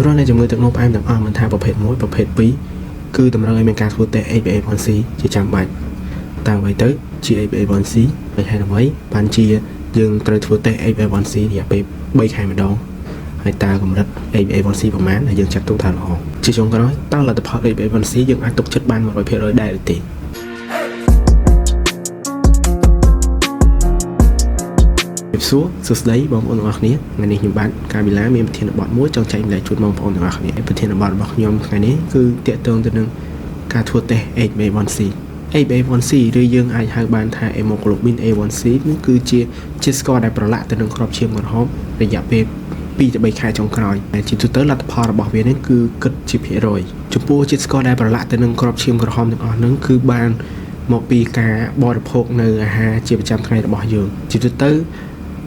រស់នៅជំងឺទឹកនោមផ្អែមទាំងអស់មិនថាប្រភេទ1ប្រភេទ2គឺតម្រូវឲ្យមានការធ្វើតេស្ត HbA1c ជាចាំបាច់តើអ្វីទៅជា HbA1c មិនហេតុអ្វីបានជាយើងត្រូវធ្វើតេស្ត HbA1c រយៈពេល3ខែម្ដងហើយតើកម្រិត HbA1c ប្រមាណដែលយើងចាត់ទុកថាល្អជាចុងក្រោយតើលទ្ធផល HbA1c យើងអាចទុកចិត្តបាន 100% ដែរឬទេសួស្តីបងប្អូនទាំងអស់គ្នាថ្ងៃនេះខ្ញុំបាទកាវីឡាមានប្រធានបទមួយចង់ចែកម្លែកជូនបងប្អូនទាំងអស់គ្នាប្រធានបទរបស់ខ្ញុំថ្ងៃនេះគឺទាក់ទងទៅនឹងការធ្វើតេស្ត HbA1c HbA1c ឬយើងអាចហៅបានថា Hemoglobin A1c នេះគឺជាជាតិស្ករដែលប្រឡាក់ទៅនឹងគ្រាប់ឈាមក្រហមរយៈពេល2ទៅ3ខែចុងក្រោយហើយជាទូទៅលទ្ធផលរបស់វានេះគឺគិតជាភាគរយចំពោះជាតិស្ករដែលប្រឡាក់ទៅនឹងគ្រាប់ឈាមក្រហមទាំងអស់ហ្នឹងគឺបានមកពីការបរិភោគនៅអាហារជាប្រចាំថ្ងៃរបស់យើងជាទូទៅ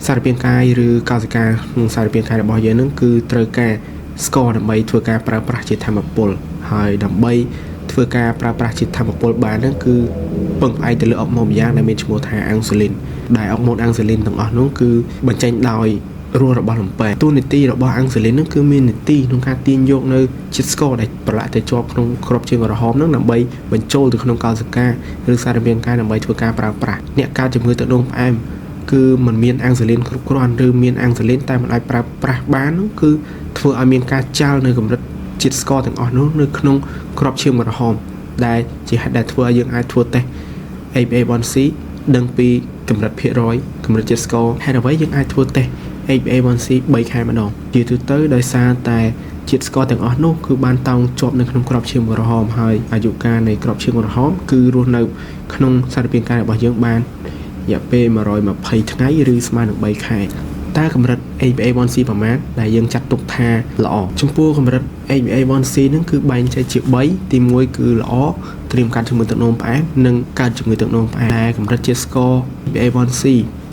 សារពាង្គកាយឬកោសិកាក្នុងសារពាង្គកាយរបស់យើងនឹងគឺត្រូវការស្ករដើម្បីធ្វើការប្រើប្រាស់ជាធម្មពលហើយដើម្បីធ្វើការប្រើប្រាស់ជាធម្មពលបានហ្នឹងគឺពឹងផ្អែកទៅលើអុកម៉ូម្យ៉ាងដែលមានឈ្មោះថាអាំងស៊ូលីនដែលអុកម៉ូអាំងស៊ូលីនទាំងអស់នោះគឺបញ្ចេញដោយរសរបស់លំពែតួនាទីរបស់អាំងស៊ូលីនហ្នឹងគឺមាននាទីក្នុងការទាញយកនៅជាតិស្ករដែលប្រឡាក់ទៅជាប់ក្នុងគ្រាប់ឈាមក្រហមហ្នឹងដើម្បីបញ្ចូលទៅក្នុងកោសិកាឬសារពាង្គកាយដើម្បីធ្វើការប្រើប្រាស់អ្នកកើតជំងឺទឹកនោមផ្អែមគឺมันមានអាំងស៊ូលីនគ្រប់គ្រាន់ឬមានអាំងស៊ូលីនតែមិនអាចប្រើប្រាស់បាននោះគឺធ្វើឲ្យមានការចាល់នៅកម្រិតជាតិស្ករទាំងអស់នោះនៅក្នុងគ្រាប់ឈាមក្រហមដែលជាហេតុដែលធ្វើឲ្យយើងអាចធ្វើតេស្ត HbA1c ដឹងពីកម្រិតភាគរយកម្រិតជាតិស្ករហេតុអ្វីយើងអាចធ្វើតេស្ត HbA1c 3ខែម្ដងជាទូទៅដោយសារតែជាតិស្ករទាំងអស់នោះគឺបានតោងជាប់នៅក្នុងគ្រាប់ឈាមក្រហមហើយអាយុកាលនៃគ្រាប់ឈាមក្រហមគឺរស់នៅក្នុងសារពាង្គកាយរបស់យើងបានរយៈពេល120ថ្ងៃឬស្មើនឹង3ខែតើកម្រិត HbA1c ប្រមាណដែលយើងចាត់ទុកថាល្អចំពោះកម្រិត HbA1c ហ្នឹងគឺបែងចែកជា3ទី1គឺល្អត្រៀមកើតជំងឺទឹកនោមផ្អែមនិងកើតជំងឺទឹកនោមផ្អែមតែកម្រិតជាតិស្ករ HbA1c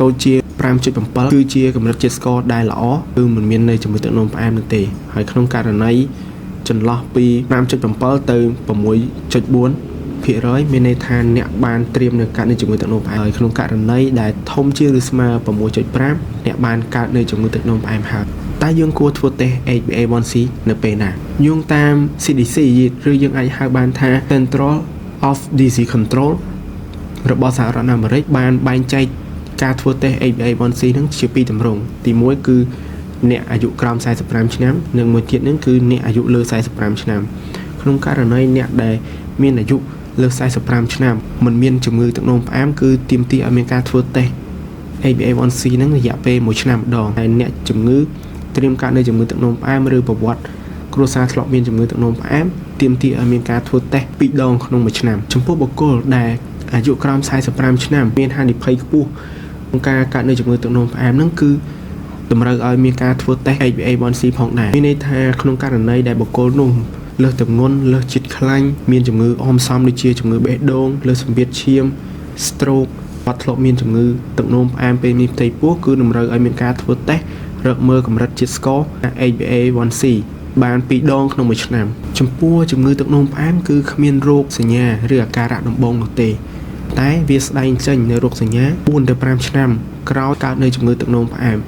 តូចជា 5.7 គឺជាកម្រិតជាតិស្ករដែលល្អគឺមិនមាននៅជំងឺទឹកនោមផ្អែមនោះទេហើយក្នុងករណីចន្លោះពី 5.7 ទៅ 6.4ភាគរយមានន័យថាអ្នកបានត្រៀមនៅកើតនៅជំងឺទឹកនោមផ្អែមហើយក្នុងករណីដែលធំជាងឬស្មើ 6.5 អ្នកបានកើតនៅជំងឺទឹកនោមផ្អែមហើយតែយើងគួរធ្វើតេស្ត HbA1c នៅពេលណាយោងតាម CDC ឬយើងអាចហៅបានថា Central of Disease Control របស់សហរដ្ឋអាមេរិកបានបែងចែកការធ្វើតេស្ត HbA1c ហ្នឹងជាពីរទម្រង់ទី1គឺអ្នកអាយុក្រោម45ឆ្នាំនិងមួយទៀតហ្នឹងគឺអ្នកអាយុលើ45ឆ្នាំក្នុងករណីអ្នកដែលមានអាយុលើ45ឆ្នាំមិនមានជំងឺទឹកនោមផ្អែមគឺទាមទារឲ្យមានការធ្វើតេស្ត HbA1c ហ្នឹងរយៈពេល1ឆ្នាំម្ដងហើយអ្នកជំងឺត្រៀមកើតនៅជំងឺទឹកនោមផ្អែមឬប្រវត្តិគ្រួសារធ្លាប់មានជំងឺទឹកនោមផ្អែមទាមទារឲ្យមានការធ្វើតេស្ត2ដងក្នុង1ឆ្នាំចំពោះបុគ្គលដែលអាយុក្រោម45ឆ្នាំមានហានិភ័យខ្ពស់ក្នុងការកើតនៅជំងឺទឹកនោមផ្អែមហ្នឹងគឺតម្រូវឲ្យមានការធ្វើតេស្ត HbA1c ផងដែរមានន័យថាក្នុងករណីដែលបុគ្គលនោះលើសទម្ងន់លើសជាតិខ្លាញ់មានជំងឺអមសំដូចជាជំងឺបេះដូងលើសសម្ពាធឈាម stroke បាត់ធ្លាប់មានជំងឺទឹកនោមផ្អែមពេលមានផ្ទៃពោះគឺតម្រូវឲ្យមានការធ្វើតេស្តរកមើលកម្រិតជាតិស្ករ HbA1c បាន2ដងក្នុង1ឆ្នាំចំពោះជំងឺទឹកនោមផ្អែមគឺគ្មានរោគសញ្ញាឬអាការៈដំបូងនោះទេតែវាស្ដែងចេញនៅរោគសញ្ញា4ទៅ5ឆ្នាំក្រោយកើតនៅជំងឺទឹកនោមផ្អែម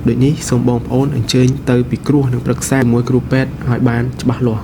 ដូចនេះសូមបងប្អូនអញ្ជើញទៅពិគ្រោះនិងប្រឹក្សាជាមួយគ្រូពេទ្យឲ្យបានច្បាស់លាស់